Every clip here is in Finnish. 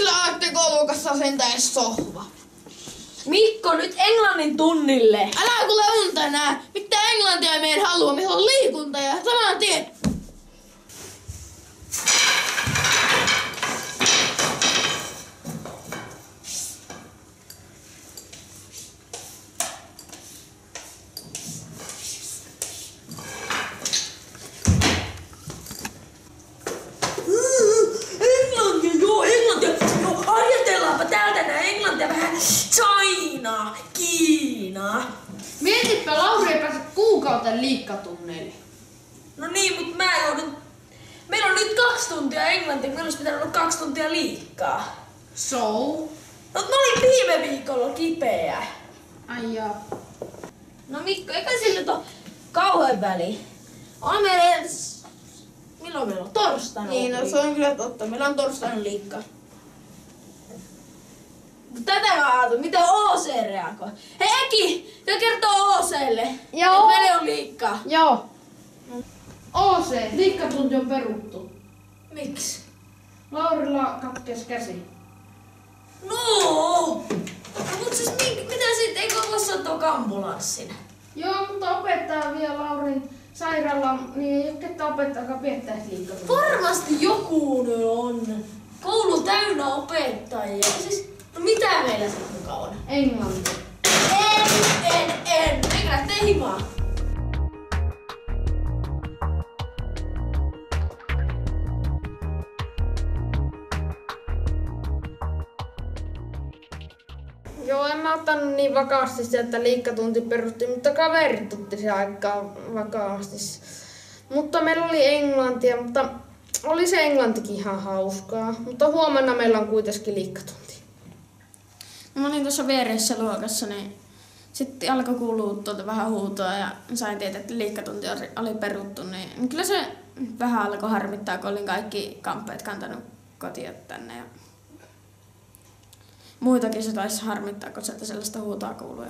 sillä ATK-luokassa sentään edes sohva? Mikko, nyt englannin tunnille! Älä kuule unta enää! Mitä englantia me en halua, meillä on liikunta ja saman tien! Täältä nää englantia vähän. China, Kiina. Mietipä, Lauri ei pääse kuukauteen liikkatunneille. No niin, mut mä joudun... Meillä on nyt 2 tuntia englantia, meillä olisi pitänyt olla 2 tuntia liikkaa. So? No mä olin viime viikolla kipeä. Ai jaa. No Mikko, eikä sillä nyt oo kauhean väli. On meillä edes... Milloin meillä on? Torstaina. Niin, no se on kyllä totta. Meillä on torstaina liikkaa. Tätä mä ajattelin, miten OC reagoi. Hei Eki, te kertoo OClle, Joo. että meillä on liikkaa. Joo. OC, liikkatunti on peruttu. Miksi? Laurilla katkes käsi. No, mut siis mitä sit, eikö voi soittaa ambulanssin? Joo, mutta opettaja vie Laurin sairaalaan, niin ei ole ketään opettaa, joka piettää liikkatuntia. Varmasti joku nyt on. Koulu täynnä opettajia. Siis, no mitä meillä sit mukaan on? Englanti. En. Eikä lähtee himaan. Joo, en mä ottanut niin vakaasti sieltä liikkatunti peruttiin, mutta kaverit otti se aika vakaasti. Mutta meillä oli englantia, mutta oli se englantikin ihan hauskaa. Mutta huomenna meillä on kuitenkin liikkatunti. Mä olin tuossa vieressä luokassa, niin sitten alkoi kuulua tuolta vähän huutoa ja sain tietää, että liikkatunti oli peruttu. Niin kyllä se vähän alkoi harmittaa, kun olin kaikki kamppeet kantanut kotiin tänne. Ja muitakin se taisi harmittaa, kun sieltä sellaista huutoa kuului.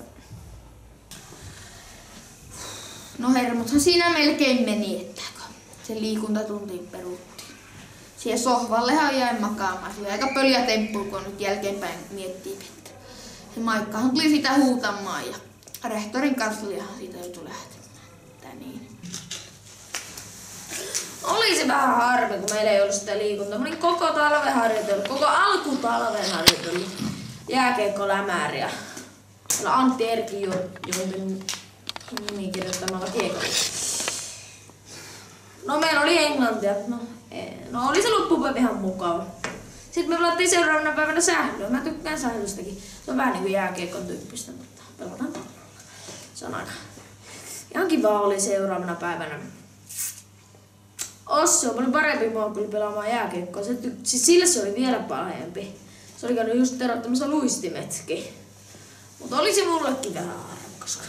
No hermothan siinä melkein meni, että se liikuntatunti peruttiin. Siihen sohvallehan jäin makaamaan. Se oli aika pöljä temppu, kun nyt jälkeenpäin miettii. Että se Maikkahan tuli sitä huutamaan ja rehtorin kansliahan siitä joutui lähtemään. Niin. Oli se vähän harmi, kun meillä ei ollut sitä liikuntaa. Mä olin koko talven harjoitellut, koko alkutalven harjoitellut jääkiekkolämääriä. Antti Erkin joutui nimi kirjoittamalla kiekolla. No meillä oli englantia. No oli se loppupäivä ihan mukava. Sitten me pelattiin seuraavana päivänä sählyä. Mä tykkään sählystäkin. Se on vähän niinku jääkiekon tyyppistä, mutta pelataan pallolla. Se on aina ihan kiva oli seuraavana päivänä. Ossi on paljon parempi mua kyllä pelaamaan jääkiekkoa. Siis sille se oli vielä parempi. Se oli käynyt just erottamassa luistimetkin. Mutta oli se mullekin vähän harmi, koska